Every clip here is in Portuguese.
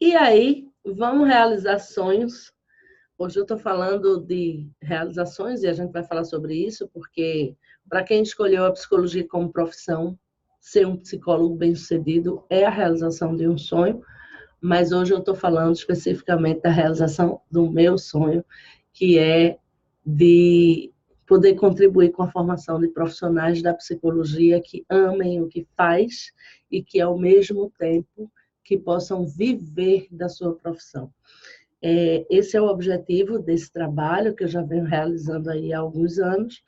E aí, vamos realizar sonhos. Hoje eu estou falando de realizações e a gente vai falar sobre isso, porque para quem escolheu a psicologia como profissão, ser um psicólogo bem-sucedido é a realização de um sonho, mas hoje eu estou falando especificamente da realização do meu sonho, que é de poder contribuir com a formação de profissionais da psicologia que amem o que faz e que, ao mesmo tempo, que possam viver da sua profissão. Esse é o objetivo desse trabalho que eu já venho realizando aí há alguns anos,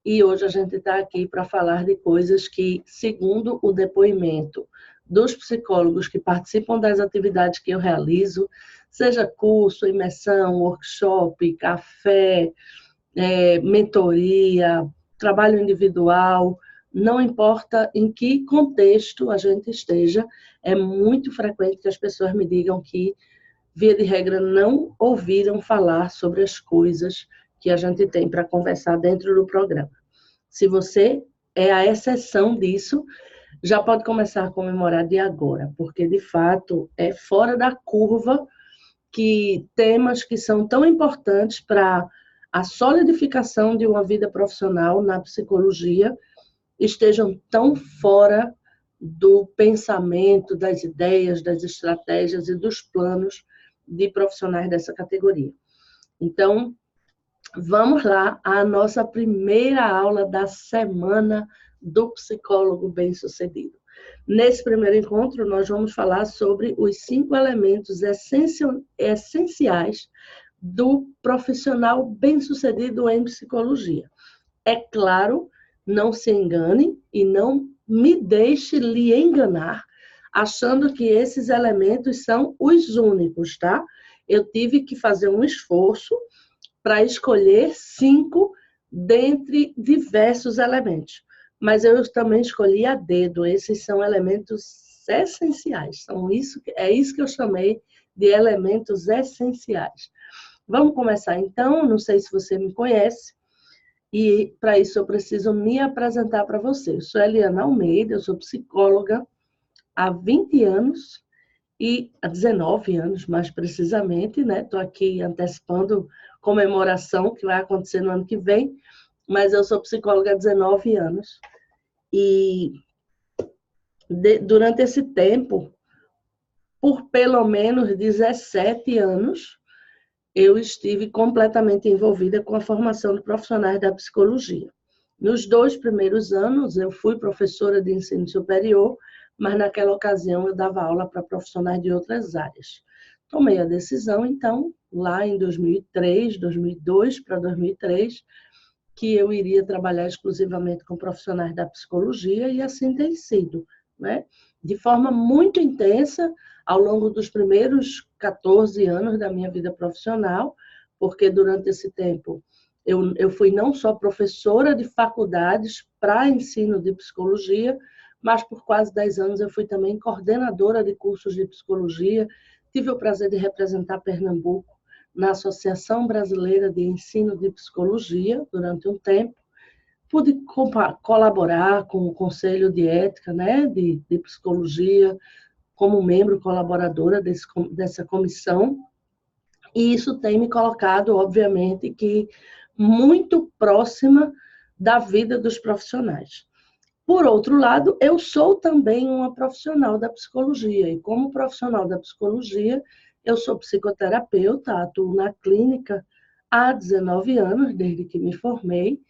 e hoje a gente está aqui para falar de coisas que, segundo o depoimento dos psicólogos que participam das atividades que eu realizo, seja curso, imersão, workshop, café, mentoria, trabalho individual, não importa em que contexto a gente esteja, é muito frequente que as pessoas me digam que, via de regra, não ouviram falar sobre as coisas que a gente tem para conversar dentro do programa. Se você é a exceção disso, já pode começar a comemorar de agora, porque, de fato, é fora da curva que temas que são tão importantes para a solidificação de uma vida profissional na psicologia estejam tão fora do pensamento, das ideias, das estratégias e dos planos de profissionais dessa categoria. Então, vamos lá à nossa primeira aula da semana do psicólogo bem-sucedido. Nesse primeiro encontro, nós vamos falar sobre os 5 elementos essenciais do profissional bem-sucedido em psicologia. É claro, não se engane e não me deixe lhe enganar, achando que esses elementos são os únicos, tá? Eu tive que fazer um esforço para escolher 5 dentre diversos elementos. Mas eu também escolhi a dedo, esses são elementos essenciais. É isso que eu chamei de elementos essenciais. Vamos começar então, não sei se você me conhece, e para isso eu preciso me apresentar para você. Eu sou Eliana Almeida, eu sou psicóloga há 20 anos, e há 19 anos, mais precisamente, né? Estou aqui antecipando comemoração que vai acontecer no ano que vem, mas eu sou psicóloga há 19 anos. E durante esse tempo, por pelo menos 17 anos, eu estive completamente envolvida com a formação de profissionais da psicologia. Nos 2 primeiros anos, eu fui professora de ensino superior, mas naquela ocasião eu dava aula para profissionais de outras áreas. Tomei a decisão, então, lá em 2003, 2002 para 2003, que eu iria trabalhar exclusivamente com profissionais da psicologia, e assim tem sido, né? De forma muito intensa, ao longo dos primeiros 14 anos da minha vida profissional, porque durante esse tempo eu fui não só professora de faculdades para ensino de psicologia, mas por quase 10 anos eu fui também coordenadora de cursos de psicologia. Tive o prazer de representar Pernambuco na Associação Brasileira de Ensino de Psicologia durante um tempo. Pude colaborar com o Conselho de Ética, né, de Psicologia, como membro colaboradora dessa comissão, e isso tem me colocado, obviamente, que muito próxima da vida dos profissionais. Por outro lado, eu sou também uma profissional da psicologia, e como profissional da psicologia, eu sou psicoterapeuta, atuo na clínica há 19 anos, desde que me formei.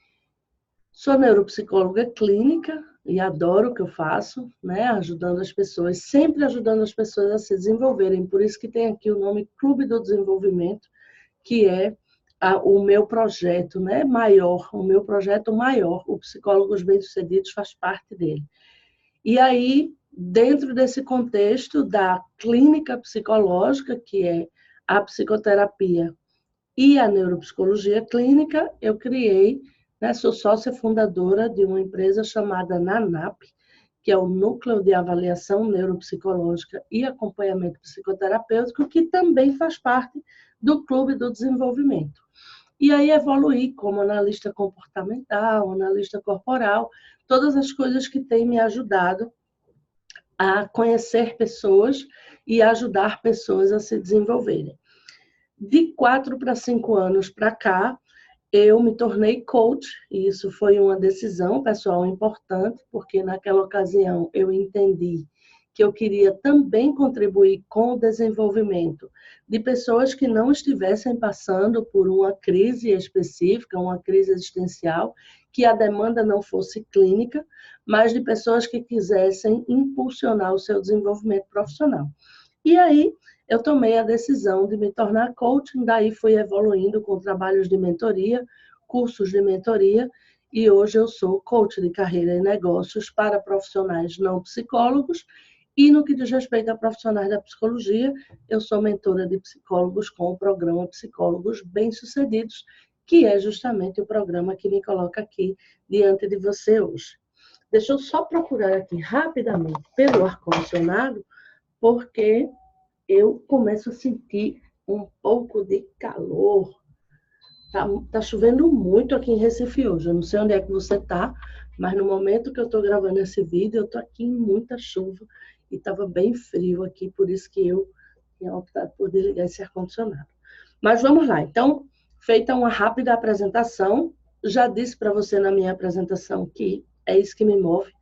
Sou neuropsicóloga clínica e adoro o que eu faço, né? Ajudando as pessoas, sempre ajudando as pessoas a se desenvolverem. Por isso que tem aqui o nome Clube do Desenvolvimento, que é o meu projeto, né, maior, o meu projeto maior. O Psicólogos Bem-Sucedidos faz parte dele. E aí, dentro desse contexto da clínica psicológica, que é a psicoterapia e a neuropsicologia clínica, eu criei, né, sou sócia fundadora de uma empresa chamada NANAP, que é o Núcleo de Avaliação Neuropsicológica e Acompanhamento Psicoterapêutico, que também faz parte do Clube do Desenvolvimento. E aí evoluí como analista comportamental, analista corporal, todas as coisas que têm me ajudado a conhecer pessoas e ajudar pessoas a se desenvolverem. De 4 para 5 anos para cá, eu me tornei coach, e isso foi uma decisão pessoal importante, porque naquela ocasião eu entendi que eu queria também contribuir com o desenvolvimento de pessoas que não estivessem passando por uma crise específica, uma crise existencial, que a demanda não fosse clínica, mas de pessoas que quisessem impulsionar o seu desenvolvimento profissional. E aí, eu tomei a decisão de me tornar coaching, daí fui evoluindo com trabalhos de mentoria, cursos de mentoria, e hoje eu sou coach de carreira e negócios para profissionais não psicólogos, e no que diz respeito a profissionais da psicologia, eu sou mentora de psicólogos com o programa Psicólogos Bem-Sucedidos, que é justamente o programa que me coloca aqui diante de você hoje. Deixa eu só procurar aqui rapidamente pelo ar-condicionado, porque eu começo a sentir um pouco de calor. Tá chovendo muito aqui em Recife hoje. Eu não sei onde é que você está, mas no momento que eu estou gravando esse vídeo, eu estou aqui em muita chuva e estava bem frio aqui, por isso que eu tinha optado por desligar esse ar-condicionado. Mas vamos lá. Então, feita uma rápida apresentação, já disse para você na minha apresentação que é isso que me move,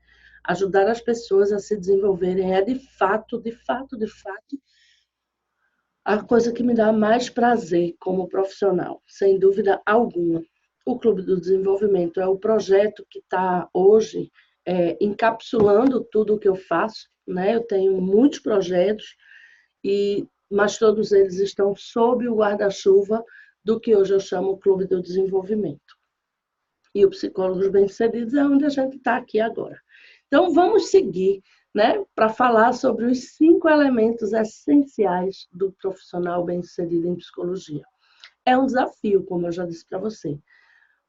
ajudar as pessoas a se desenvolverem é de fato, a coisa que me dá mais prazer como profissional, sem dúvida alguma. O Clube do Desenvolvimento é o projeto que está hoje encapsulando tudo o que eu faço, né? Eu tenho muitos projetos, mas todos eles estão sob o guarda-chuva do que hoje eu chamo o Clube do Desenvolvimento. E o Psicólogos Bem-Sucedidos é onde a gente está aqui agora. Então, vamos seguir, né, para falar sobre os 5 elementos essenciais do profissional bem-sucedido em psicologia. É um desafio, como eu já disse para você,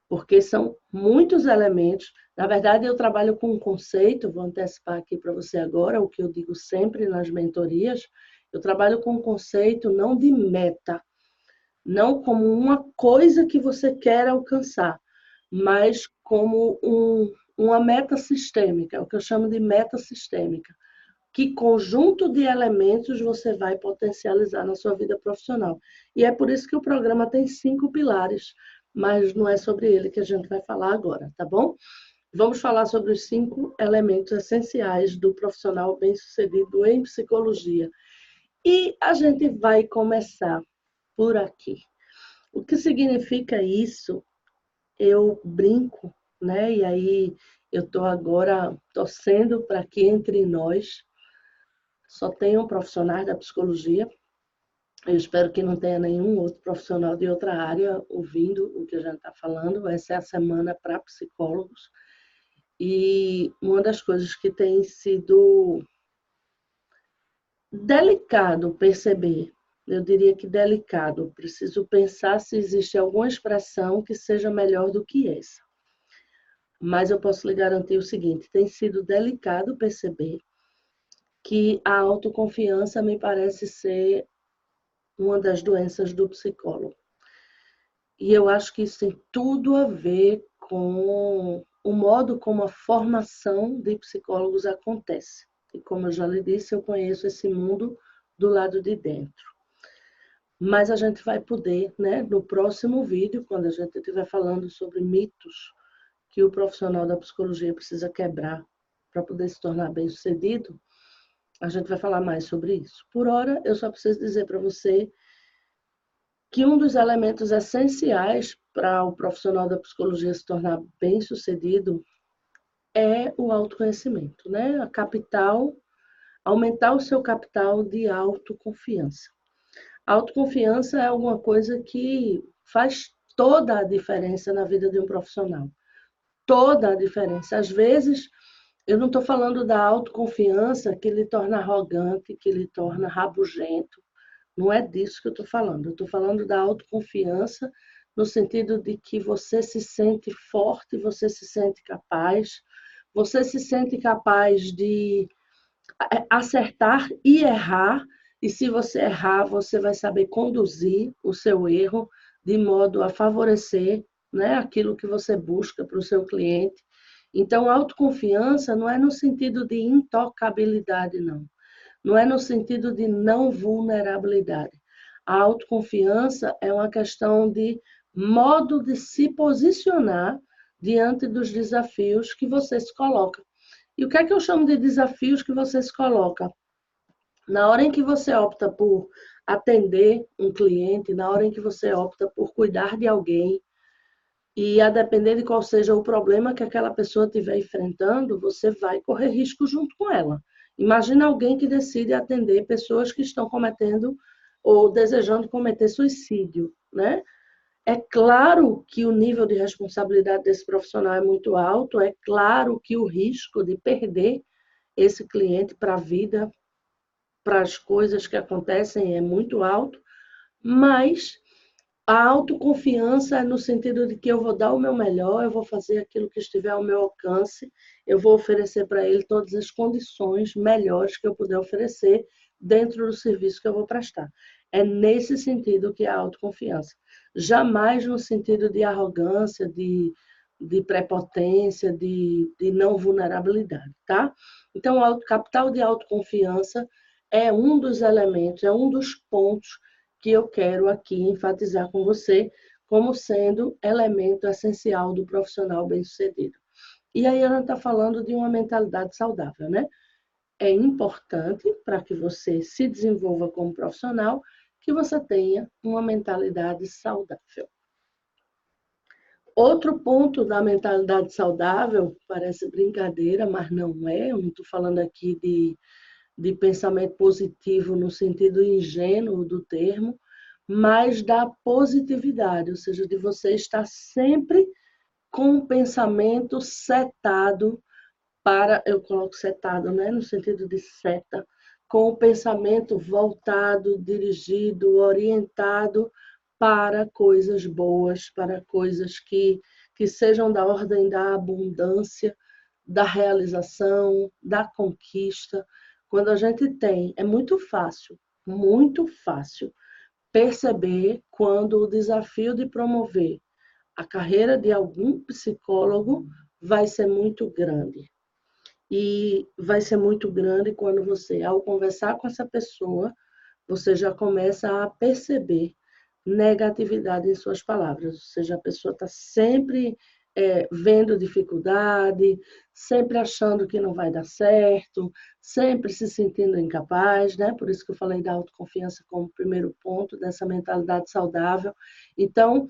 porque são muitos elementos. Na verdade, eu trabalho com um conceito, vou antecipar aqui para você agora, o que eu digo sempre nas mentorias, eu trabalho com um conceito não de meta, não como uma coisa que você quer alcançar, mas como uma meta sistêmica, o que eu chamo de meta sistêmica. Que conjunto de elementos você vai potencializar na sua vida profissional. E é por isso que o programa tem 5 pilares, mas não é sobre ele que a gente vai falar agora, tá bom? Vamos falar sobre os 5 elementos essenciais do profissional bem-sucedido em psicologia. E a gente vai começar por aqui. O que significa isso? Eu brinco, né? E aí eu estou agora torcendo para que entre nós só tenham profissionais da psicologia. Eu espero que não tenha nenhum outro profissional de outra área ouvindo o que a gente está falando. Essa é a semana para psicólogos. E uma das coisas que tem sido delicado perceber, eu diria que delicado, preciso pensar se existe alguma expressão que seja melhor do que essa. Mas eu posso lhe garantir o seguinte, tem sido delicado perceber que a autoconfiança me parece ser uma das doenças do psicólogo. E eu acho que isso tem tudo a ver com o modo como a formação de psicólogos acontece. E como eu já lhe disse, eu conheço esse mundo do lado de dentro. Mas a gente vai poder, né, no próximo vídeo, quando a gente estiver falando sobre mitos que o profissional da psicologia precisa quebrar para poder se tornar bem-sucedido, a gente vai falar mais sobre isso. Por hora, eu só preciso dizer para você que um dos elementos essenciais para o profissional da psicologia se tornar bem-sucedido é o autoconhecimento, né? A capital, aumentar o seu capital de autoconfiança. A autoconfiança é alguma coisa que faz toda a diferença na vida de um profissional. Toda a diferença. Às vezes, eu não estou falando da autoconfiança que lhe torna arrogante, que lhe torna rabugento. Não é disso que eu estou falando. Eu estou falando da autoconfiança no sentido de que você se sente forte, você se sente capaz, você se sente capaz de acertar e errar, e se você errar, você vai saber conduzir o seu erro de modo a favorecer, né, aquilo que você busca para o seu cliente. Então, autoconfiança não é no sentido de intocabilidade, não. Não é no sentido de não vulnerabilidade. A autoconfiança é uma questão de modo de se posicionar diante dos desafios que você se coloca. E o que é que eu chamo de desafios que você se coloca? Na hora em que você opta por atender um cliente, na hora em que você opta por cuidar de alguém, e a depender de qual seja o problema que aquela pessoa estiver enfrentando, você vai correr risco junto com ela. Imagina alguém que decide atender pessoas que estão cometendo ou desejando cometer suicídio, né? É claro que o nível de responsabilidade desse profissional é muito alto, é claro que o risco de perder esse cliente para a vida, para as coisas que acontecem é muito alto, mas a autoconfiança é no sentido de que eu vou dar o meu melhor, eu vou fazer aquilo que estiver ao meu alcance, eu vou oferecer para ele todas as condições melhores que eu puder oferecer dentro do serviço que eu vou prestar. É nesse sentido que é a autoconfiança. Jamais no sentido de arrogância, de prepotência, de não vulnerabilidade, tá? Então, o capital de autoconfiança é um dos elementos, é um dos pontos que eu quero aqui enfatizar com você como sendo elemento essencial do profissional bem-sucedido. E aí a gente está falando de uma mentalidade saudável, né? É importante para que você se desenvolva como profissional que você tenha uma mentalidade saudável. Outro ponto da mentalidade saudável, parece brincadeira, mas não é, eu não estou falando aqui de pensamento positivo no sentido ingênuo do termo, mas da positividade, ou seja, de você estar sempre com o pensamento setado para, eu coloco setado, né, no sentido de seta, com o pensamento voltado, dirigido, orientado para coisas boas, para coisas que sejam da ordem da abundância, da realização, da conquista. Quando a gente tem, é muito fácil perceber quando o desafio de promover a carreira de algum psicólogo vai ser muito grande. E vai ser muito grande quando você, ao conversar com essa pessoa, você já começa a perceber negatividade em suas palavras. Ou seja, a pessoa está sempre vendo dificuldade, sempre achando que não vai dar certo, sempre se sentindo incapaz, né? Por isso que eu falei da autoconfiança como primeiro ponto dessa mentalidade saudável. Então,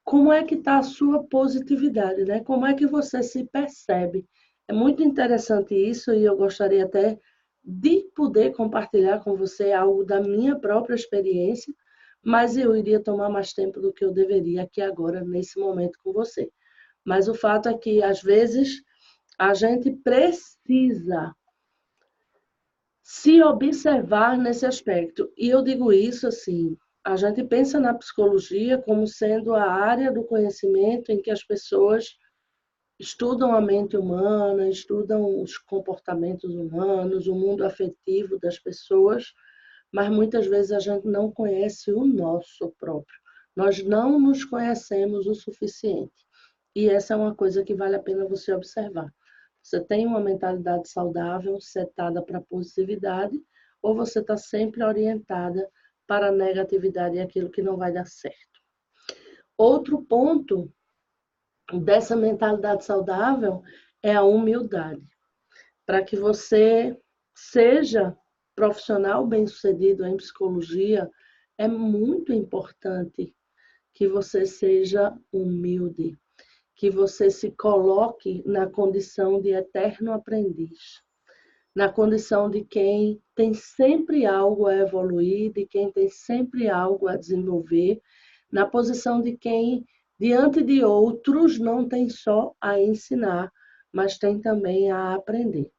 como é que está a sua positividade, né? Como é que você se percebe? É muito interessante isso e eu gostaria até de poder compartilhar com você algo da minha própria experiência, mas eu iria tomar mais tempo do que eu deveria aqui agora, nesse momento com você. Mas o fato é que, às vezes, a gente precisa se observar nesse aspecto. E eu digo isso assim, a gente pensa na psicologia como sendo a área do conhecimento em que as pessoas estudam a mente humana, estudam os comportamentos humanos, o mundo afetivo das pessoas, mas muitas vezes a gente não conhece o nosso próprio. Nós não nos conhecemos o suficiente. E essa é uma coisa que vale a pena você observar. Você tem uma mentalidade saudável, setada para a positividade, ou você está sempre orientada para a negatividade e aquilo que não vai dar certo. Outro ponto dessa mentalidade saudável é a humildade. Para que você seja profissional bem-sucedido em psicologia, é muito importante que você seja humilde, que você se coloque na condição de eterno aprendiz, na condição de quem tem sempre algo a evoluir, de quem tem sempre algo a desenvolver, na posição de quem, diante de outros, não tem só a ensinar, mas tem também a aprender.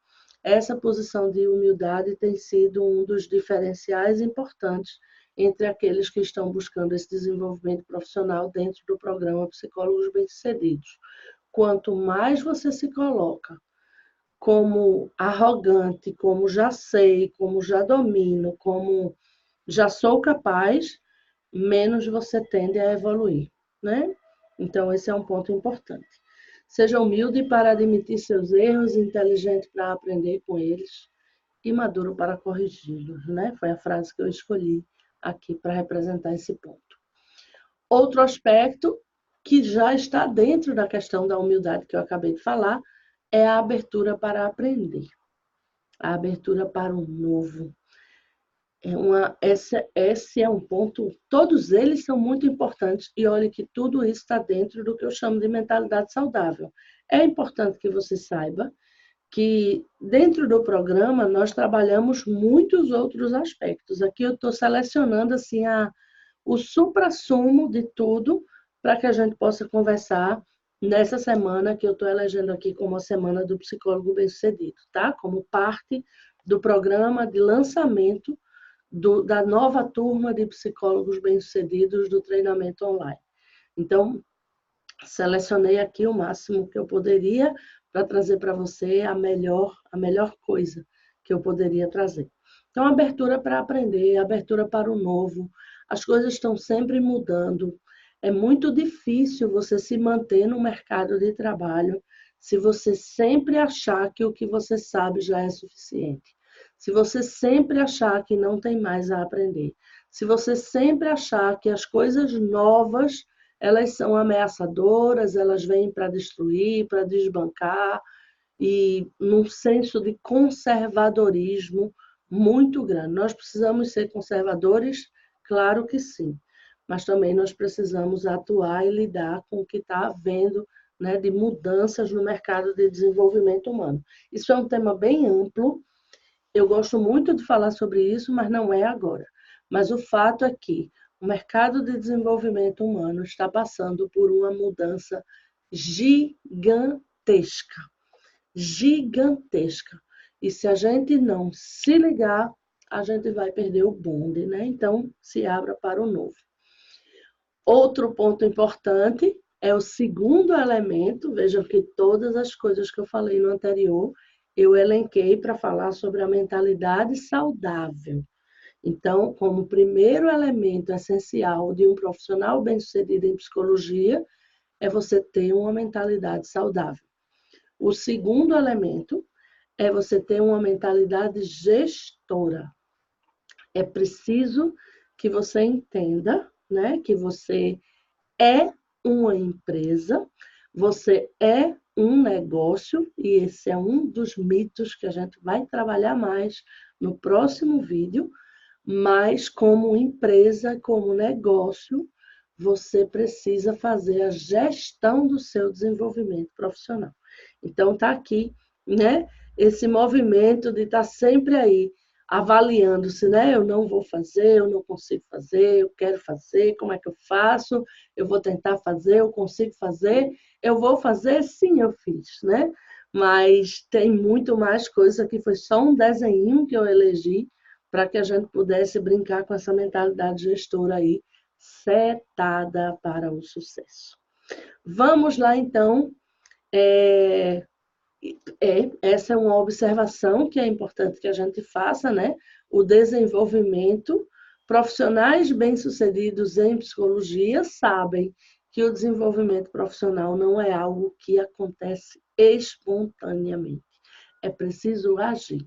Essa posição de humildade tem sido um dos diferenciais importantes entre aqueles que estão buscando esse desenvolvimento profissional dentro do programa Psicólogos Bem-Sucedidos. Quanto mais você se coloca como arrogante, como já sei, como já domino, como já sou capaz, menos você tende a evoluir, né? Então, esse é um ponto importante. Seja humilde para admitir seus erros, inteligente para aprender com eles e maduro para corrigi-los, né? Foi a frase que eu escolhi aqui para representar esse ponto. Outro aspecto que já está dentro da questão da humildade que eu acabei de falar é a abertura para aprender, a abertura para o novo. Esse é um ponto, todos eles são muito importantes, e olha que tudo isso está dentro do que eu chamo de mentalidade saudável. É importante que você saiba que dentro do programa nós trabalhamos muitos outros aspectos. Aqui eu estou selecionando assim o suprassumo de tudo para que a gente possa conversar nessa semana que eu estou elegendo aqui como a Semana do Psicólogo Bem-Sucedido, tá? Como parte do programa de lançamento da nova turma de psicólogos bem-sucedidos do treinamento online. Então, selecionei aqui o máximo que eu poderia para trazer para você a melhor coisa que eu poderia trazer. Então, abertura para aprender, abertura para o novo. As coisas estão sempre mudando. É muito difícil você se manter no mercado de trabalho se você sempre achar que o que você sabe já é suficiente. Se você sempre achar que não tem mais a aprender. Se você sempre achar que as coisas novas elas são ameaçadoras, elas vêm para destruir, para desbancar, e num senso de conservadorismo muito grande. Nós precisamos ser conservadores? Claro que sim, mas também nós precisamos atuar e lidar com o que está havendo, né, de mudanças no mercado de desenvolvimento humano. Isso é um tema bem amplo, eu gosto muito de falar sobre isso, mas não é agora. Mas o fato é que o mercado de desenvolvimento humano está passando por uma mudança gigantesca. Gigantesca. E se a gente não se ligar, a gente vai perder o bonde, né? Então, se abra para o novo. Outro ponto importante é o segundo elemento. Vejam que todas as coisas que eu falei no anterior, eu elenquei para falar sobre a mentalidade saudável. Então, como primeiro elemento essencial de um profissional bem-sucedido em psicologia, é você ter uma mentalidade saudável. O segundo elemento é você ter uma mentalidade gestora. É preciso que você entenda, né, que você é uma empresa, você é um negócio, e esse é um dos mitos que a gente vai trabalhar mais no próximo vídeo, mas como empresa, como negócio, você precisa fazer a gestão do seu desenvolvimento profissional. Então, está aqui, né, esse movimento de estar sempre aí, avaliando-se, né? Eu não vou fazer, eu não consigo fazer, eu quero fazer, como é que eu faço? Eu vou tentar fazer, eu consigo fazer, eu vou fazer, sim, eu fiz, né? Mas tem muito mais coisa, que foi só um desenho que eu elegi para que a gente pudesse brincar com essa mentalidade gestora aí, setada para o sucesso. Vamos lá, então. Essa é uma observação que é importante que a gente faça, né? O desenvolvimento. Profissionais bem-sucedidos em psicologia sabem que o desenvolvimento profissional não é algo que acontece espontaneamente. É preciso agir.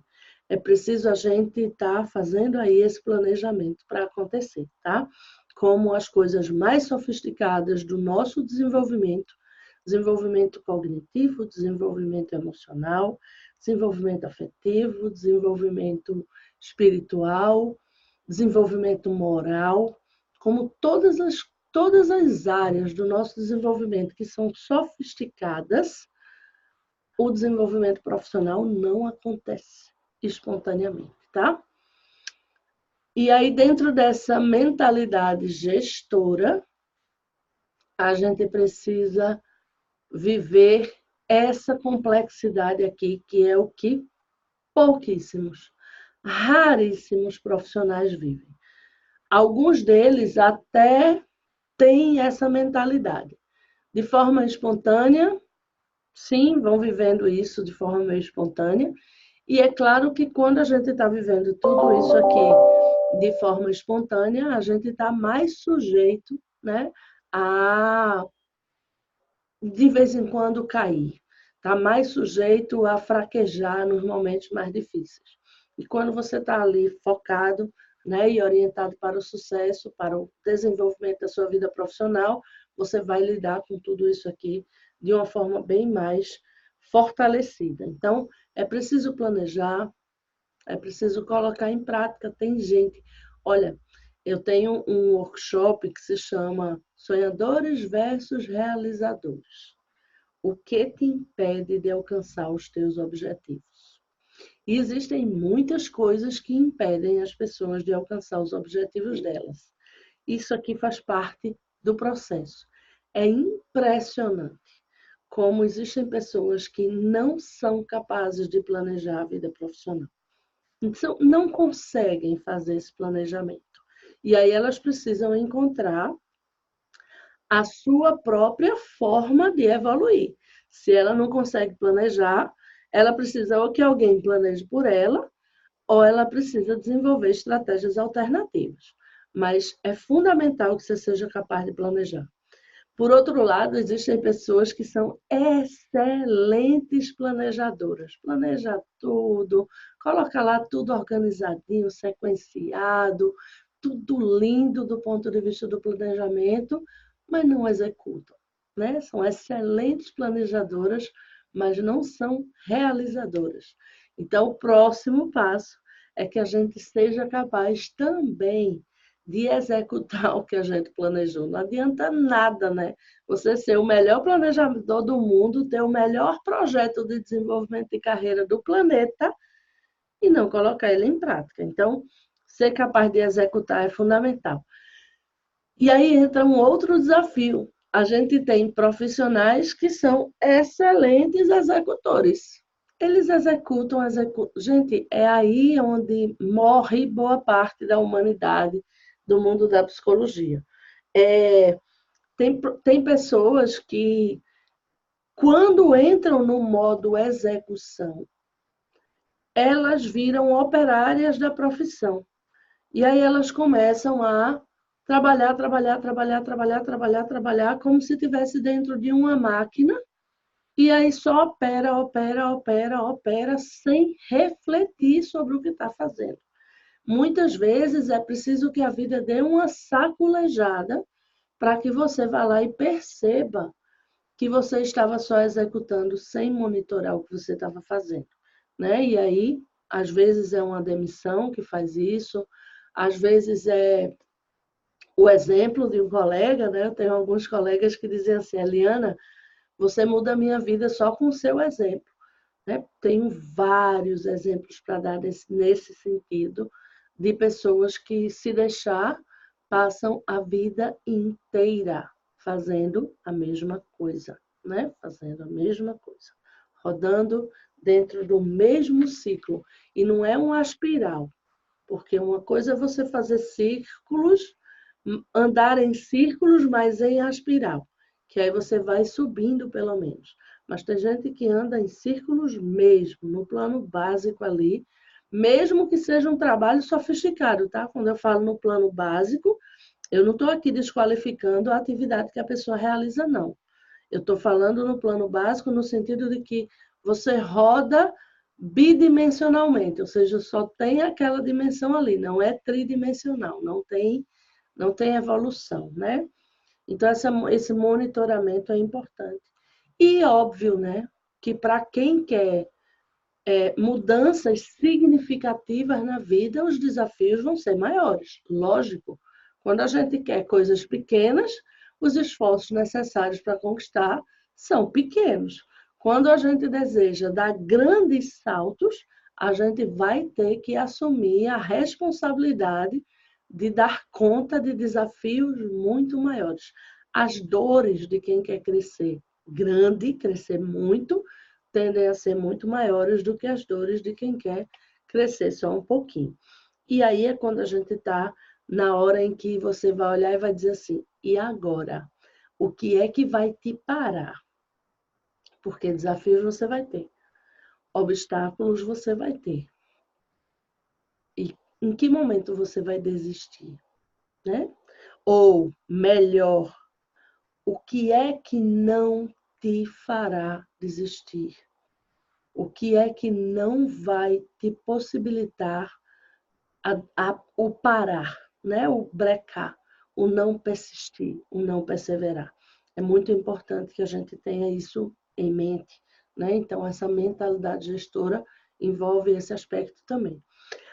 É preciso a gente estar fazendo aí esse planejamento para acontecer, tá? Como as coisas mais sofisticadas do nosso desenvolvimento cognitivo, desenvolvimento emocional, desenvolvimento afetivo, desenvolvimento espiritual, desenvolvimento moral, como todas as áreas do nosso desenvolvimento que são sofisticadas, o desenvolvimento profissional não acontece espontaneamente, tá? E aí, dentro dessa mentalidade gestora, a gente precisa viver essa complexidade aqui, que é o que pouquíssimos, raríssimos profissionais vivem. Alguns deles até têm essa mentalidade. De forma espontânea, sim, vão vivendo isso de forma meio espontânea. E é claro que quando a gente está vivendo tudo isso aqui de forma espontânea, a gente está mais sujeito, né, a de vez em quando cair, está mais sujeito a fraquejar nos momentos mais difíceis. E quando você está ali focado, né, e orientado para o sucesso, para o desenvolvimento da sua vida profissional, você vai lidar com tudo isso aqui de uma forma bem mais fortalecida. Então, é preciso planejar, é preciso colocar em prática. Tem gente, olha, eu tenho um workshop que se chama Sonhadores versus Realizadores. O que te impede de alcançar os teus objetivos? E existem muitas coisas que impedem as pessoas de alcançar os objetivos delas. Isso aqui faz parte do processo. É impressionante como existem pessoas que não são capazes de planejar a vida profissional. Então, não conseguem fazer esse planejamento. E aí elas precisam encontrar a sua própria forma de evoluir. Se ela não consegue planejar, ela precisa ou que alguém planeje por ela, ou ela precisa desenvolver estratégias alternativas. Mas é fundamental que você seja capaz de planejar. Por outro lado, existem pessoas que são excelentes planejadoras. Planeja tudo, coloca lá tudo organizadinho, sequenciado, tudo lindo do ponto de vista do planejamento, mas não executam, né? São excelentes planejadoras, mas não são realizadoras. Então, o próximo passo é que a gente seja capaz também de executar o que a gente planejou. Não adianta nada, né? Você ser o melhor planejador do mundo, ter o melhor projeto de desenvolvimento de carreira do planeta e não colocar ele em prática. Então, ser capaz de executar é fundamental. E aí entra um outro desafio. A gente tem profissionais que são excelentes executores. Eles executam. Gente, é aí onde morre boa parte da humanidade do mundo da psicologia. Tem pessoas que, quando entram no modo execução, elas viram operárias da profissão. E aí elas começam a trabalhar, como se estivesse dentro de uma máquina, e aí só opera, sem refletir sobre o que está fazendo. Muitas vezes é preciso que a vida dê uma saculejada para que você vá lá e perceba que você estava só executando sem monitorar o que você estava fazendo, né? E aí, às vezes é uma demissão que faz isso, às vezes é o exemplo de um colega, né? Eu tenho alguns colegas que dizem assim, Eliana, você muda a minha vida só com o seu exemplo, né? Tenho vários exemplos para dar nesse sentido, de pessoas que, se deixar, passam a vida inteira fazendo a mesma coisa, né? Fazendo a mesma coisa, rodando dentro do mesmo ciclo. E não é uma espiral, porque uma coisa é você fazer círculos, andar em círculos, mas em espiral, que aí você vai subindo pelo menos. Mas tem gente que anda em círculos mesmo, no plano básico ali, mesmo que seja um trabalho sofisticado, tá? Quando eu falo no plano básico, eu não estou aqui desqualificando a atividade que a pessoa realiza, não. Eu estou falando no plano básico no sentido de que você roda bidimensionalmente, ou seja, só tem aquela dimensão ali, não é tridimensional, não tem evolução, né? Então, esse monitoramento é importante. E óbvio, né, que para quem quer mudanças significativas na vida, os desafios vão ser maiores, lógico. Quando a gente quer coisas pequenas, os esforços necessários para conquistar são pequenos. Quando a gente deseja dar grandes saltos, a gente vai ter que assumir a responsabilidade de dar conta de desafios muito maiores. As dores de quem quer crescer grande, crescer muito, tendem a ser muito maiores do que as dores de quem quer crescer só um pouquinho. E aí é quando a gente está na hora em que você vai olhar e vai dizer assim, e agora? O que é que vai te parar? Porque desafios você vai ter, obstáculos você vai ter. E em que momento você vai desistir, né? Ou, melhor, o que é que não te fará desistir? O que é que não vai te possibilitar o parar, né? O brecar, o não persistir, o não perseverar? É muito importante que a gente tenha isso em mente, né? Então, essa mentalidade gestora envolve esse aspecto também.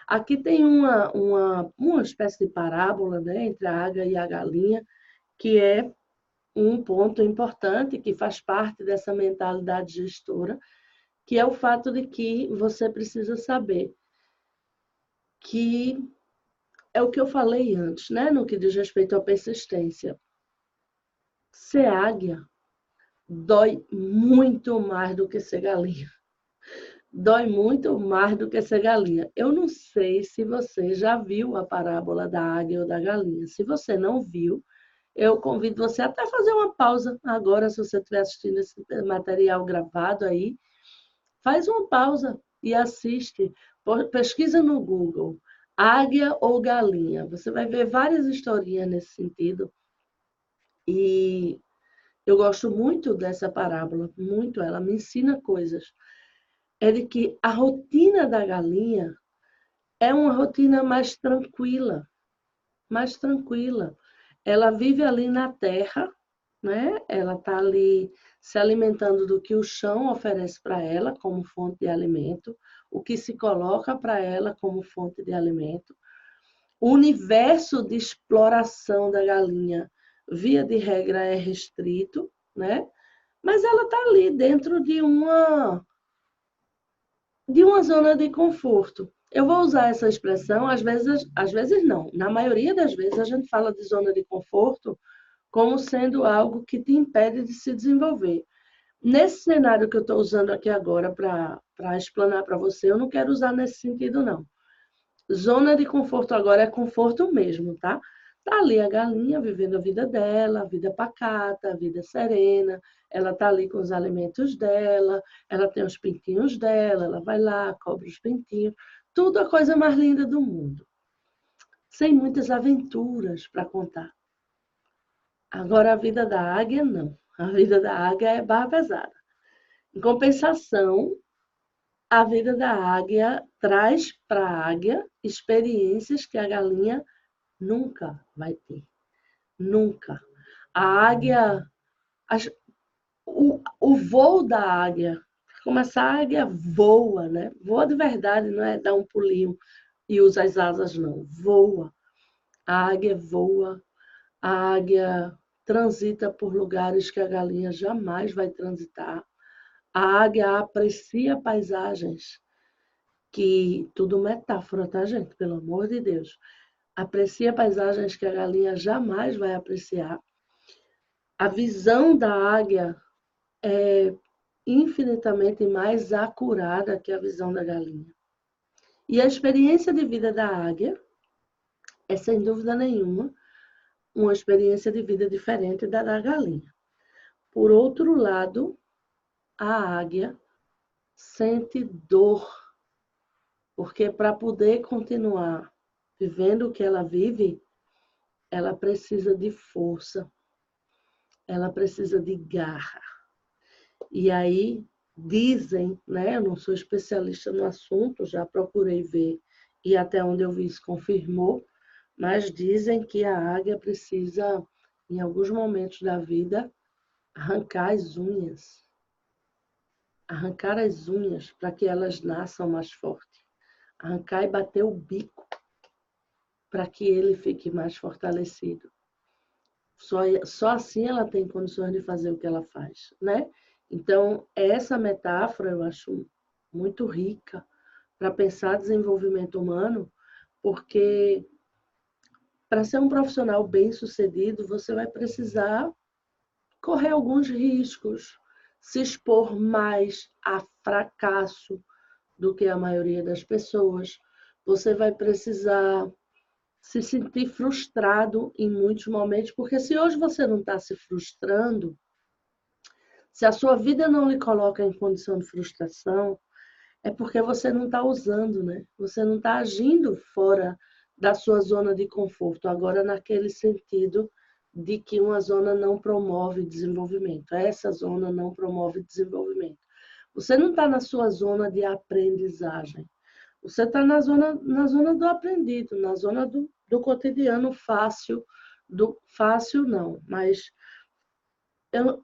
Aqui tem uma espécie de parábola, né, entre a águia e a galinha, que é um ponto importante que faz parte dessa mentalidade gestora, que é o fato de que você precisa saber que é o que eu falei antes, né, no que diz respeito à persistência. Ser águia dói muito mais do que ser galinha. Dói muito mais do que ser galinha. Eu não sei se você já viu a parábola da águia ou da galinha. Se você não viu, eu convido você até a fazer uma pausa agora, se você estiver assistindo esse material gravado aí, faz uma pausa e assiste. Pesquisa no Google, águia ou galinha. Você vai ver várias historinhas nesse sentido. E eu gosto muito dessa parábola, muito. Ela me ensina coisas. É de que a rotina da galinha é uma rotina mais tranquila, mais tranquila. Ela vive ali na terra, né? Ela está ali se alimentando do que o chão oferece para ela como fonte de alimento, o que se coloca para ela como fonte de alimento. O universo de exploração da galinha, via de regra, é restrito, né? Mas ela está ali dentro de uma zona de conforto. Eu vou usar essa expressão, às vezes não. Na maioria das vezes a gente fala de zona de conforto como sendo algo que te impede de se desenvolver. Nesse cenário que eu estou usando aqui agora para explanar para você, eu não quero usar nesse sentido, não. Zona de conforto agora é conforto mesmo, tá? Tá ali a galinha vivendo a vida dela, a vida pacata, a vida serena. Ela tá ali com os alimentos dela, ela tem os pintinhos dela, ela vai lá, cobre os pintinhos. Tudo a coisa mais linda do mundo. Sem muitas aventuras para contar. Agora a vida da águia, não. A vida da águia é barra pesada. Em compensação, a vida da águia traz para a águia experiências que a galinha nunca vai ter. Nunca. A águia, o voo da águia, como essa águia voa, né? Voa de verdade, não é dar um pulinho e usa as asas, não. Voa. A águia voa, a águia transita por lugares que a galinha jamais vai transitar. A águia aprecia paisagens, que tudo metáfora, tá, gente? Pelo amor de Deus. Aprecia paisagens que a galinha jamais vai apreciar. A visão da águia é infinitamente mais acurada que a visão da galinha. E a experiência de vida da águia é, sem dúvida nenhuma, uma experiência de vida diferente da galinha. Por outro lado, a águia sente dor, porque para poder continuar vivendo o que ela vive, ela precisa de força, ela precisa de garra. E aí dizem, né, eu não sou especialista no assunto, já procurei ver e até onde eu vi isso confirmou, mas dizem que a águia precisa, em alguns momentos da vida, arrancar as unhas. Arrancar as unhas para que elas nasçam mais fortes. Arrancar e bater o bico para que ele fique mais fortalecido. Só assim ela tem condições de fazer o que ela faz, né? Então, essa metáfora eu acho muito rica para pensar desenvolvimento humano, porque para ser um profissional bem-sucedido, você vai precisar correr alguns riscos, se expor mais a fracasso do que a maioria das pessoas. Você vai precisar se sentir frustrado em muitos momentos, porque se hoje você não está se frustrando, se a sua vida não lhe coloca em condição de frustração, é porque você não está usando, né? Você não está agindo fora da sua zona de conforto, agora naquele sentido de que uma zona não promove desenvolvimento. Essa zona não promove desenvolvimento. Você não está na sua zona de aprendizagem. Você está na zona do aprendido, na zona do cotidiano fácil, fácil não, mas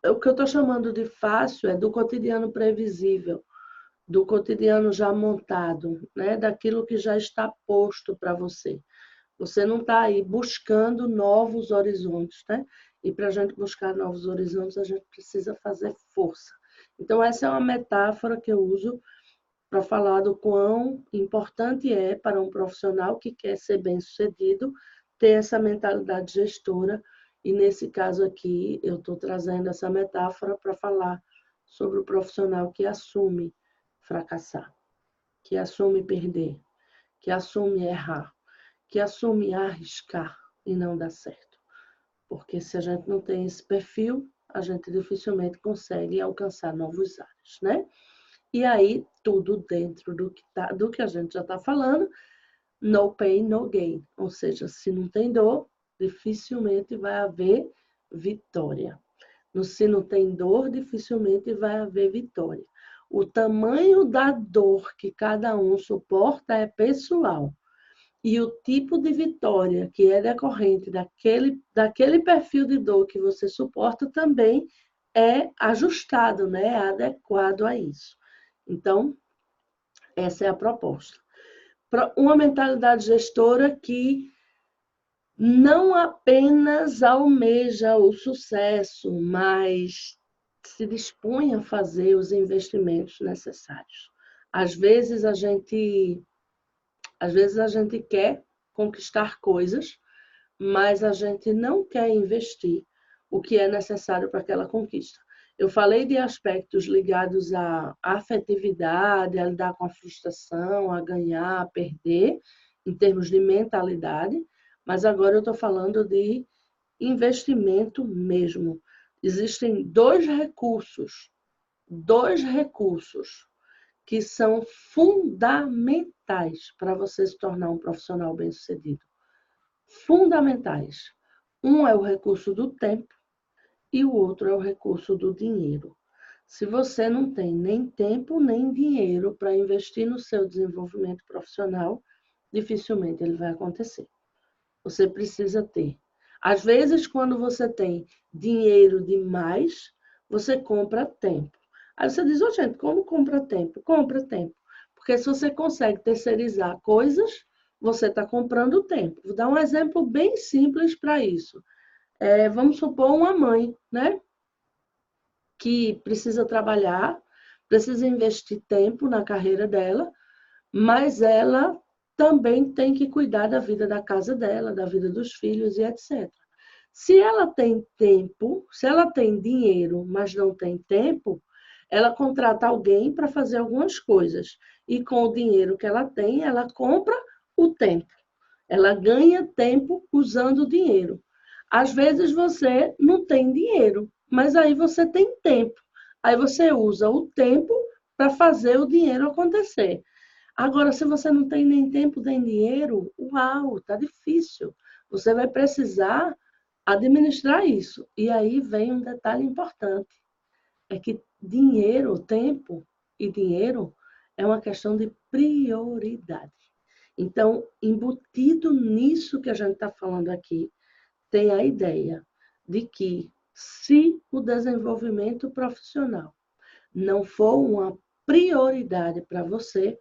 o que eu estou chamando de fácil é do cotidiano previsível, do cotidiano já montado, né? Daquilo que já está posto para você. Você não está aí buscando novos horizontes, né? E para a gente buscar novos horizontes, a gente precisa fazer força. Então, essa é uma metáfora que eu uso para falar do quão importante é para um profissional que quer ser bem-sucedido ter essa mentalidade gestora. E nesse caso aqui, eu estou trazendo essa metáfora para falar sobre o profissional que assume fracassar, que assume perder, que assume errar, que assume arriscar e não dar certo. Porque se a gente não tem esse perfil, a gente dificilmente consegue alcançar novos ares, né? E aí, tudo dentro do que a gente já está falando, no pain, no gain. Ou seja, se não tem dor, dificilmente vai haver vitória. Se não tem dor, dificilmente vai haver vitória. O tamanho da dor que cada um suporta é pessoal. E o tipo de vitória que é decorrente daquele perfil de dor que você suporta também é ajustado, né? É adequado a isso. Então, essa é a proposta. Uma mentalidade gestora que não apenas almeja o sucesso, mas se dispõe a fazer os investimentos necessários. Às vezes a gente quer conquistar coisas, mas a gente não quer investir o que é necessário para aquela conquista. Eu falei de aspectos ligados à afetividade, a lidar com a frustração, a ganhar, a perder, em termos de mentalidade, mas agora eu estou falando de investimento mesmo. Existem dois recursos que são fundamentais para você se tornar um profissional bem-sucedido. Fundamentais. Um é o recurso do tempo e o outro é o recurso do dinheiro. Se você não tem nem tempo nem dinheiro para investir no seu desenvolvimento profissional, dificilmente ele vai acontecer. Você precisa ter. Às vezes, quando você tem dinheiro demais, você compra tempo. Aí você diz, gente, como compra tempo? Compra tempo. Porque se você consegue terceirizar coisas, você está comprando tempo. Vou dar um exemplo bem simples para isso. Vamos supor uma mãe, né? Que precisa trabalhar, precisa investir tempo na carreira dela, mas ela também tem que cuidar da vida da casa dela, da vida dos filhos e etc. Se ela tem tempo, se ela tem dinheiro, mas não tem tempo, ela contrata alguém para fazer algumas coisas. E com o dinheiro que ela tem, ela compra o tempo. Ela ganha tempo usando o dinheiro. Às vezes você não tem dinheiro, mas aí você tem tempo. Aí você usa o tempo para fazer o dinheiro acontecer. Agora, se você não tem nem tempo nem dinheiro, uau, tá difícil. Você vai precisar administrar isso. E aí vem um detalhe importante. É que dinheiro, tempo e dinheiro é uma questão de prioridade. Então, embutido nisso que a gente está falando aqui, tem a ideia de que se o desenvolvimento profissional não for uma prioridade para você,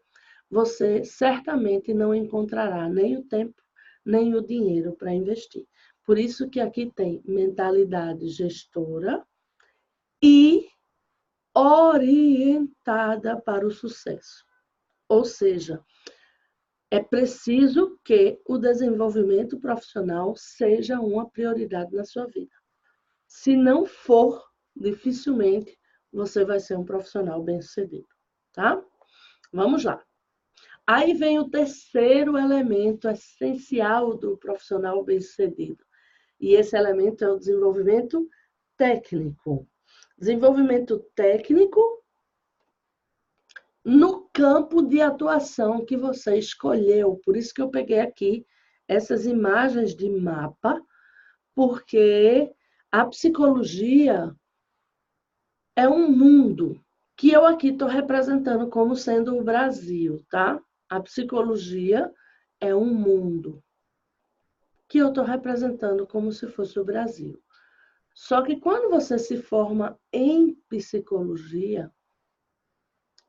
você certamente não encontrará nem o tempo, nem o dinheiro para investir. Por isso que aqui tem mentalidade gestora e orientada para o sucesso. Ou seja, é preciso que o desenvolvimento profissional seja uma prioridade na sua vida. Se não for, dificilmente você vai ser um profissional bem-sucedido, tá? Vamos lá. Aí vem o terceiro elemento essencial do profissional bem-sucedido. E esse elemento é o desenvolvimento técnico. Desenvolvimento técnico no campo de atuação que você escolheu. Por isso que eu peguei aqui essas imagens de mapa porque a psicologia é um mundo que eu aqui estou representando como sendo o Brasil, tá? A psicologia é um mundo que eu estou representando como se fosse o Brasil. Só que quando você se forma em psicologia,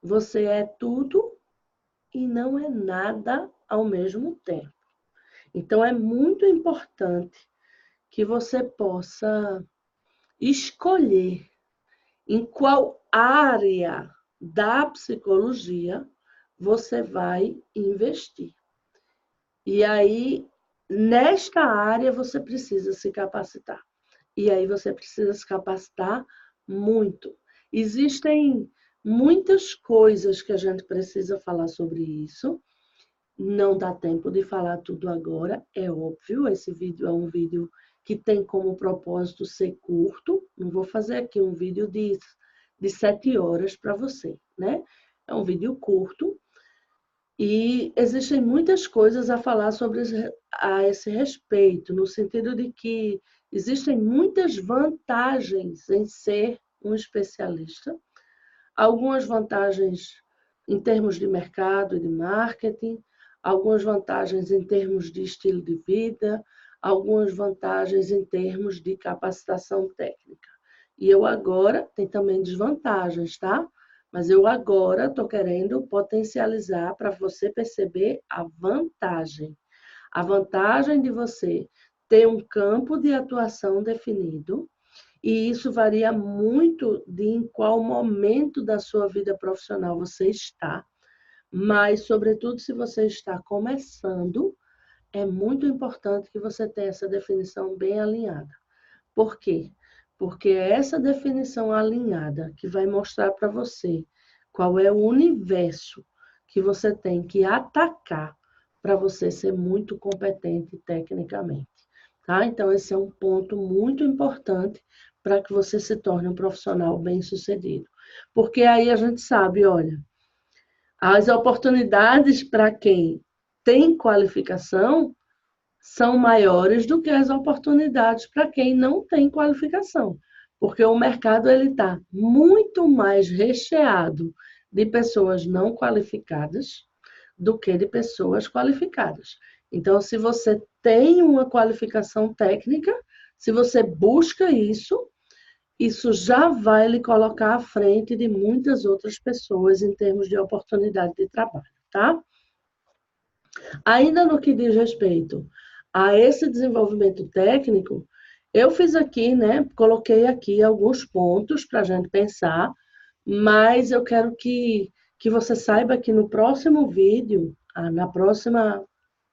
você é tudo e não é nada ao mesmo tempo. Então, é muito importante que você possa escolher em qual área da psicologia você vai investir. E aí, nesta área, você precisa se capacitar. E aí, você precisa se capacitar muito. Existem muitas coisas que a gente precisa falar sobre isso. Não dá tempo de falar tudo agora, é óbvio. Esse vídeo é um vídeo que tem como propósito ser curto. Não vou fazer aqui um vídeo de 7 horas para você, né? É um vídeo curto e existem muitas coisas a falar a esse respeito, no sentido de que existem muitas vantagens em ser um especialista, algumas vantagens em termos de mercado e de marketing, algumas vantagens em termos de estilo de vida, algumas vantagens em termos de capacitação técnica. E eu agora, tem também desvantagens, tá? Mas eu agora estou querendo potencializar para você perceber a vantagem. A vantagem de você ter um campo de atuação definido, e isso varia muito de em qual momento da sua vida profissional você está, mas, sobretudo, se você está começando, é muito importante que você tenha essa definição bem alinhada. Por quê? Porque é essa definição alinhada que vai mostrar para você qual é o universo que você tem que atacar para você ser muito competente tecnicamente. Tá? Então, esse é um ponto muito importante para que você se torne um profissional bem-sucedido. Porque aí a gente sabe, olha, as oportunidades para quem tem qualificação são maiores do que as oportunidades para quem não tem qualificação, porque o mercado ele está muito mais recheado de pessoas não qualificadas do que de pessoas qualificadas. Então, se você tem uma qualificação técnica, se você busca isso já vai lhe colocar à frente de muitas outras pessoas em termos de oportunidade de trabalho, tá? Ainda no que diz respeito a esse desenvolvimento técnico, eu fiz aqui, né? Coloquei aqui alguns pontos para a gente pensar, mas eu quero que você saiba que no próximo vídeo,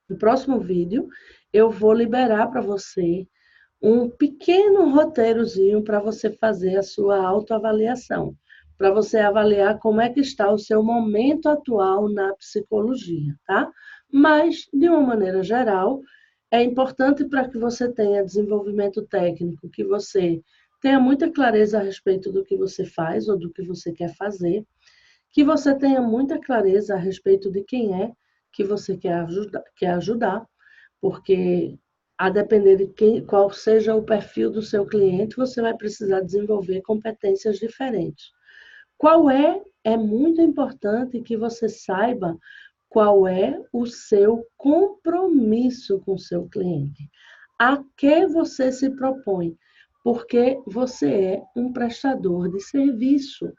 no próximo vídeo, eu vou liberar para você um pequeno roteirozinho para você fazer a sua autoavaliação, para você avaliar como é que está o seu momento atual na psicologia, tá? Mas, de uma maneira geral, é importante para que você tenha desenvolvimento técnico, que você tenha muita clareza a respeito do que você faz ou do que você quer fazer, que você tenha muita clareza a respeito de quem é que você quer ajudar, porque a depender de qual seja o perfil do seu cliente, você vai precisar desenvolver competências diferentes. É muito importante que você saiba qual é o seu compromisso com o seu cliente. A que você se propõe? Porque você é um prestador de serviço.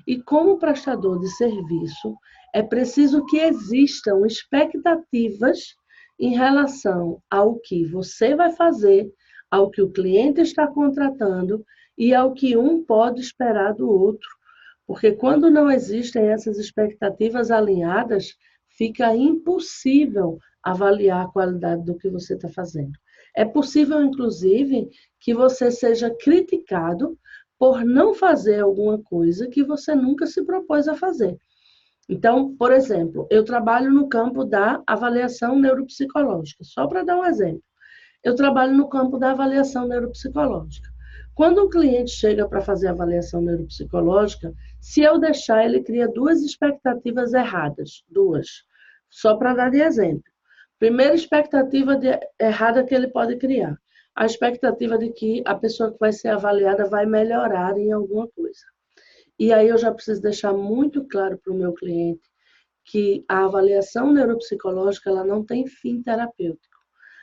E como prestador de serviço, é preciso que existam expectativas em relação ao que você vai fazer, ao que o cliente está contratando e ao que um pode esperar do outro. Porque quando não existem essas expectativas alinhadas, fica impossível avaliar a qualidade do que você está fazendo. É possível, inclusive, que você seja criticado por não fazer alguma coisa que você nunca se propôs a fazer. Então, por exemplo, eu trabalho no campo da avaliação neuropsicológica, só para dar um exemplo. Eu trabalho no campo da avaliação neuropsicológica. Quando um cliente chega para fazer avaliação neuropsicológica, se eu deixar, ele cria duas expectativas erradas, duas, só para dar de exemplo. Primeira expectativa errada que ele pode criar. a expectativa de que a pessoa que vai ser avaliada vai melhorar em alguma coisa. E aí eu já preciso deixar muito claro para o meu cliente que a avaliação neuropsicológica ela não tem fim terapêutico.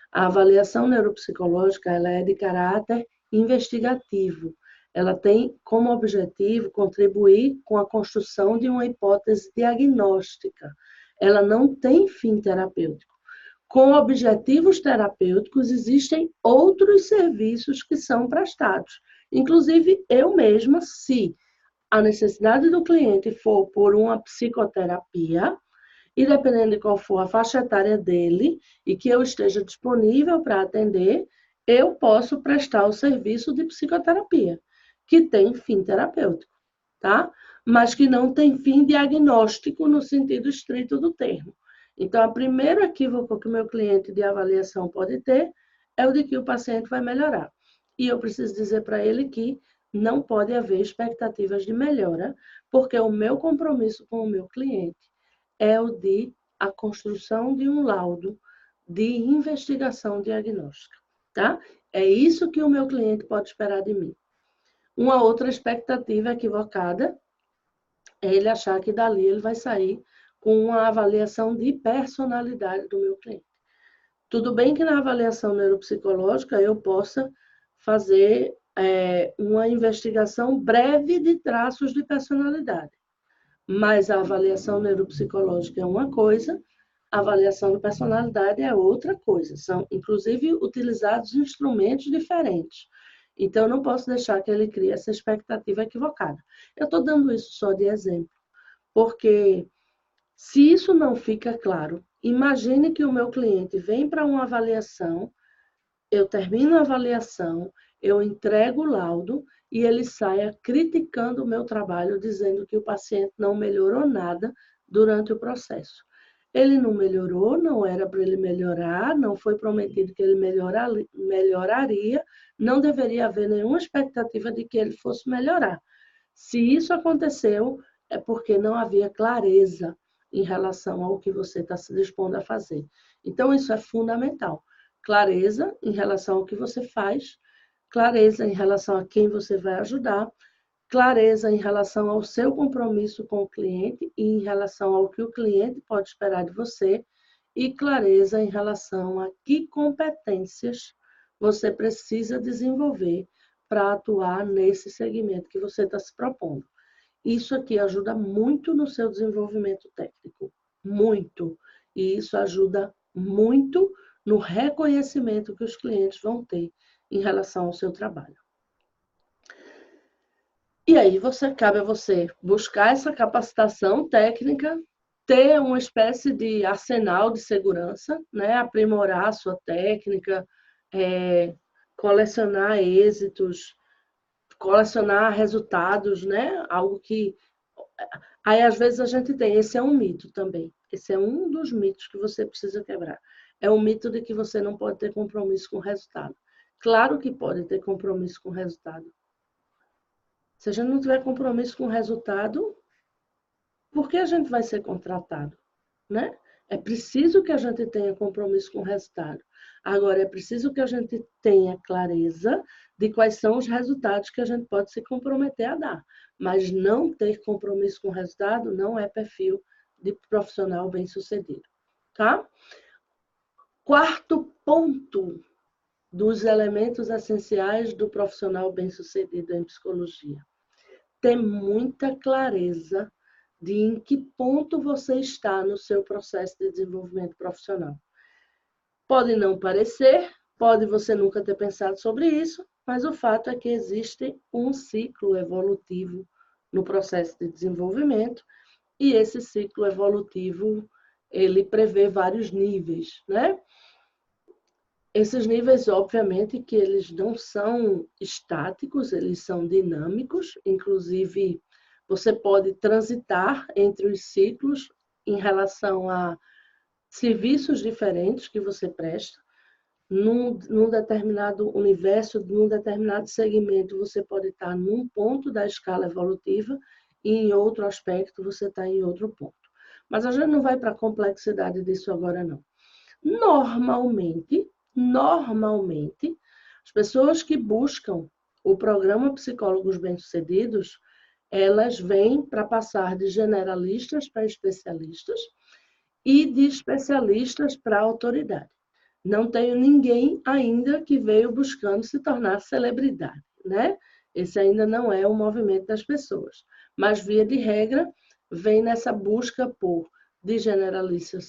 A avaliação neuropsicológica ela é de caráter investigativo. Ela tem como objetivo contribuir com a construção de uma hipótese diagnóstica. Ela não tem fim terapêutico. Com objetivos terapêuticos, existem outros serviços que são prestados. Inclusive, eu mesma, se a necessidade do cliente for por uma psicoterapia, e dependendo de qual for a faixa etária dele e que eu esteja disponível para atender, eu posso prestar o serviço de psicoterapia, que tem fim terapêutico, tá? Mas que não tem fim diagnóstico no sentido estrito do termo. Então, o primeiro equívoco que o meu cliente de avaliação pode ter é o de que o paciente vai melhorar. E eu preciso dizer para ele que não pode haver expectativas de melhora, porque o meu compromisso com o meu cliente é o de a construção de um laudo de investigação diagnóstica, tá? É isso que o meu cliente pode esperar de mim. Uma outra expectativa equivocada é ele achar que dali ele vai sair com uma avaliação de personalidade do meu cliente. Tudo bem que na avaliação neuropsicológica eu possa fazer uma investigação breve de traços de personalidade. Mas a avaliação neuropsicológica é uma coisa, a avaliação de personalidade é outra coisa. São, inclusive, utilizados instrumentos diferentes. Então, eu não posso deixar que ele crie essa expectativa equivocada. Eu estou dando isso só de exemplo, porque se isso não fica claro, imagine que o meu cliente vem para uma avaliação, eu termino a avaliação, eu entrego o laudo e ele saia criticando o meu trabalho, dizendo que o paciente não melhorou nada durante o processo. Ele não melhorou, não era para ele melhorar, não foi prometido que ele melhoraria, não deveria haver nenhuma expectativa de que ele fosse melhorar. Se isso aconteceu, é porque não havia clareza em relação ao que você está se dispondo a fazer. Então, isso é fundamental. Clareza em relação ao que você faz, clareza em relação a quem você vai ajudar, clareza em relação ao seu compromisso com o cliente e em relação ao que o cliente pode esperar de você e clareza em relação a que competências você precisa desenvolver para atuar nesse segmento que você está se propondo. Isso aqui ajuda muito no seu desenvolvimento técnico, muito. E isso ajuda muito no reconhecimento que os clientes vão ter em relação ao seu trabalho. E aí cabe a você buscar essa capacitação técnica, ter uma espécie de arsenal de segurança, né? Aprimorar a sua técnica, colecionar êxitos, colecionar resultados, né? Algo que... Aí, às vezes, a gente tem... Esse é um mito também. Esse é um dos mitos que você precisa quebrar. É o mito de que você não pode ter compromisso com o resultado. Claro que pode ter compromisso com o resultado. Se a gente não tiver compromisso com o resultado, por que a gente vai ser contratado? Né? É preciso que a gente tenha compromisso com o resultado. Agora, é preciso que a gente tenha clareza de quais são os resultados que a gente pode se comprometer a dar. Mas não ter compromisso com o resultado não é perfil de profissional bem-sucedido. Tá? Quarto ponto dos elementos essenciais do profissional bem-sucedido em psicologia. Ter muita clareza de em que ponto você está no seu processo de desenvolvimento profissional. Pode não parecer, pode você nunca ter pensado sobre isso, mas o fato é que existe um ciclo evolutivo no processo de desenvolvimento e esse ciclo evolutivo, ele prevê vários níveis, né? Esses níveis, obviamente, que eles não são estáticos, eles são dinâmicos, inclusive você pode transitar entre os ciclos em relação a serviços diferentes que você presta. Num determinado universo, num determinado segmento, você pode estar num ponto da escala evolutiva e em outro aspecto você está em outro ponto. Mas a gente não vai para a complexidade disso agora, não. Normalmente, As pessoas que buscam o programa Psicólogos Bem-Sucedidos, elas vêm para passar de generalistas para especialistas e de especialistas para autoridade. Não tenho ninguém ainda que veio buscando se tornar celebridade, né? Esse ainda não é o movimento das pessoas. Mas, via de regra, vem nessa busca por de generalista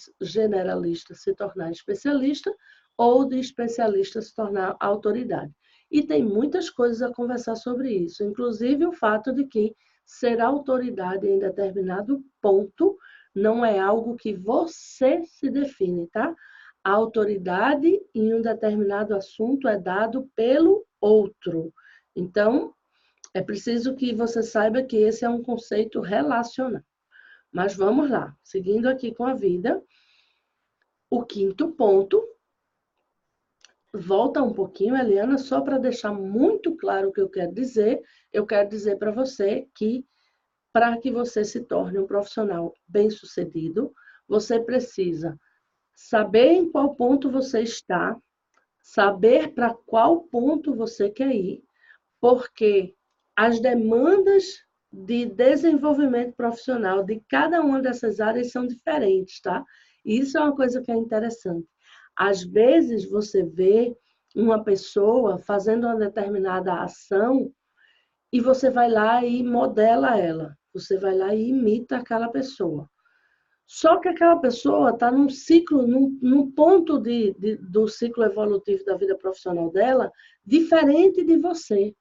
se tornar especialista ou de especialista se tornar autoridade. E tem muitas coisas a conversar sobre isso, inclusive o fato de que ser autoridade em determinado ponto não é algo que você se define, tá? A autoridade em um determinado assunto é dado pelo outro. Então, é preciso que você saiba que esse é um conceito relacional. Mas vamos lá, seguindo aqui com a vida. O quinto ponto, volta um pouquinho, Eliana, só para deixar muito claro o que eu quero dizer para você que para que você se torne um profissional bem-sucedido, você precisa saber em qual ponto você está, saber para qual ponto você quer ir, porque as demandas de desenvolvimento profissional de cada uma dessas áreas são diferentes, tá? E isso é uma coisa que é interessante. Às vezes você vê uma pessoa fazendo uma determinada ação e você vai lá e modela ela. Você vai lá e imita aquela pessoa. Só que aquela pessoa está num ciclo, num ponto do ciclo evolutivo da vida profissional dela, diferente de você.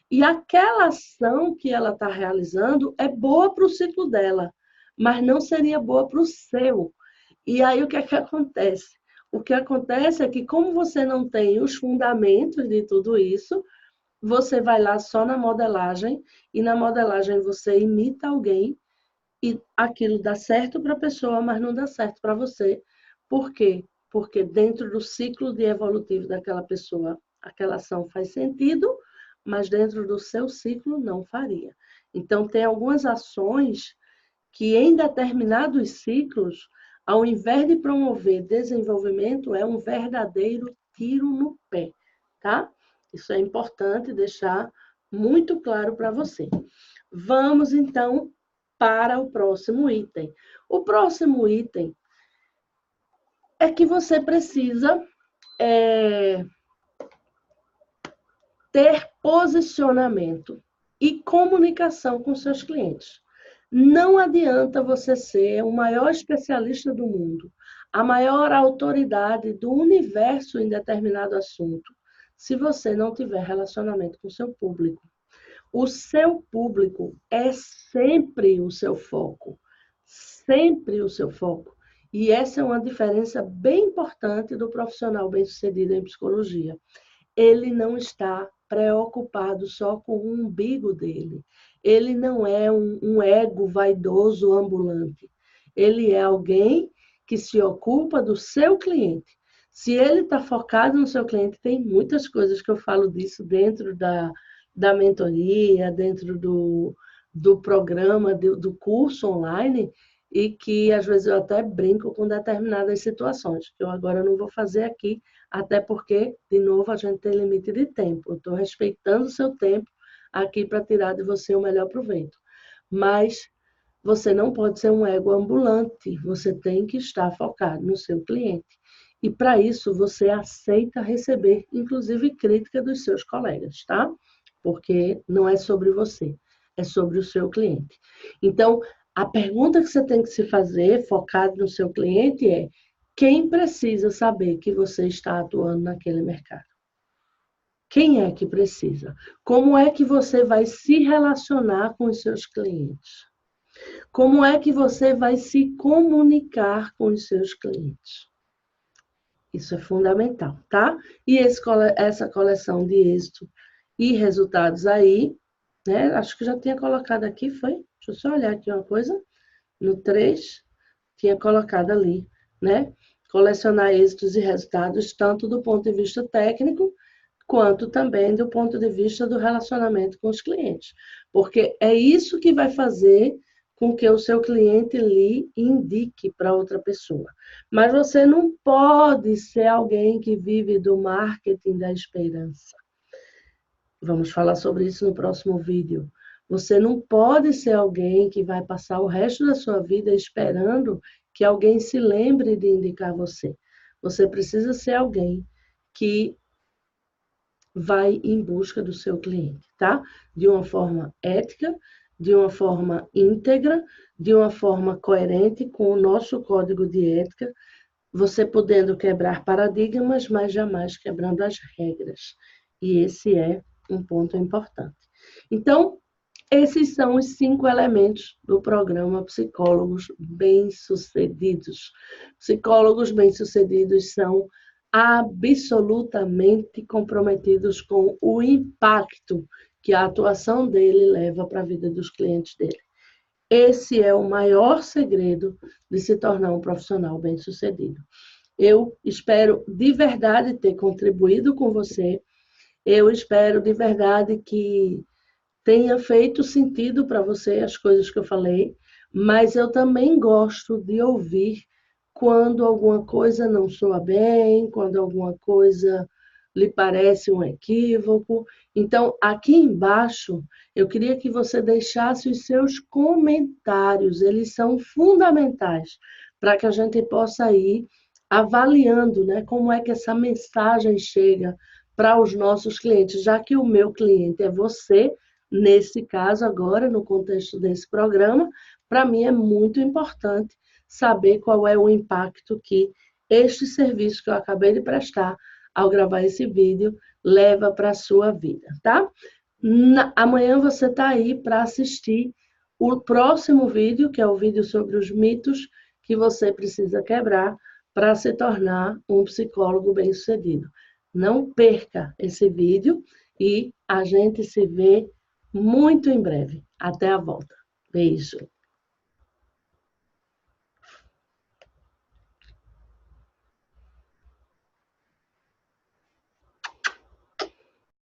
E aquela ação que ela está realizando é boa para o ciclo dela, mas não seria boa para o seu. E aí o que é que acontece? O que acontece é que, como você não tem os fundamentos de tudo isso, você vai lá só na modelagem, e na modelagem você imita alguém, e aquilo dá certo para a pessoa, mas não dá certo para você. Por quê? Porque dentro do ciclo de evolutivo daquela pessoa, aquela ação faz sentido, mas dentro do seu ciclo não faria. Então, tem algumas ações que em determinados ciclos, ao invés de promover desenvolvimento, é um verdadeiro tiro no pé, tá? Isso é importante deixar muito claro para você. Vamos, então, para o próximo item. O próximo item é que você precisa ter posicionamento e comunicação com seus clientes. Não adianta você ser o maior especialista do mundo, a maior autoridade do universo em determinado assunto, se você não tiver relacionamento com o seu público. O seu público é sempre o seu foco. Sempre o seu foco. E essa é uma diferença bem importante do profissional bem-sucedido em psicologia. Ele não está preocupado só com o umbigo dele. Ele não é um ego vaidoso ambulante. Ele é alguém que se ocupa do seu cliente. Se ele está focado no seu cliente, tem muitas coisas que eu falo disso dentro da mentoria, dentro do programa, do curso online, e que às vezes eu até brinco com determinadas situações, que eu agora não vou fazer aqui, até porque, de novo, a gente tem limite de tempo. Eu estou respeitando o seu tempo aqui para tirar de você o melhor proveito. Mas você não pode ser um ego ambulante, você tem que estar focado no seu cliente. E para isso você aceita receber, inclusive, crítica dos seus colegas, tá? Porque não é sobre você, é sobre o seu cliente. Então, a pergunta que você tem que se fazer, focado no seu cliente, é: quem precisa saber que você está atuando naquele mercado? Quem é que precisa? Como é que você vai se relacionar com os seus clientes? Como é que você vai se comunicar com os seus clientes? Isso é fundamental, tá? E essa coleção de êxito e resultados aí, né? Acho que já tinha colocado aqui, foi? Deixa eu só olhar aqui uma coisa. No 3, tinha colocado ali, né? Colecionar êxitos e resultados, tanto do ponto de vista técnico, quanto também do ponto de vista do relacionamento com os clientes. Porque é isso que vai fazer com que o seu cliente lhe indique para outra pessoa. Mas você não pode ser alguém que vive do marketing da esperança. Vamos falar sobre isso no próximo vídeo. Você não pode ser alguém que vai passar o resto da sua vida esperando que alguém se lembre de indicar você. Você precisa ser alguém que vai em busca do seu cliente, tá? De uma forma ética, de uma forma íntegra, de uma forma coerente com o nosso código de ética, você podendo quebrar paradigmas, mas jamais quebrando as regras. E esse é um ponto importante. Então, esses são os 5 elementos do programa Psicólogos Bem-Sucedidos. Psicólogos bem-sucedidos são absolutamente comprometidos com o impacto que a atuação dele leva para a vida dos clientes dele. Esse é o maior segredo de se tornar um profissional bem-sucedido. Eu espero de verdade ter contribuído com você. Eu espero de verdade que tenha feito sentido para você as coisas que eu falei, mas eu também gosto de ouvir quando alguma coisa não soa bem, quando alguma coisa lhe parece um equívoco. Então, aqui embaixo, eu queria que você deixasse os seus comentários, eles são fundamentais para que a gente possa ir avaliando, né, como é que essa mensagem chega para os nossos clientes, já que o meu cliente é você, nesse caso agora, no contexto desse programa, para mim é muito importante saber qual é o impacto que este serviço que eu acabei de prestar ao gravar esse vídeo leva para a sua vida, tá? Amanhã você está aí para assistir o próximo vídeo, que é o vídeo sobre os mitos que você precisa quebrar para se tornar um psicólogo bem-sucedido. Não perca esse vídeo e a gente se vê muito em breve. Até a volta. Beijo.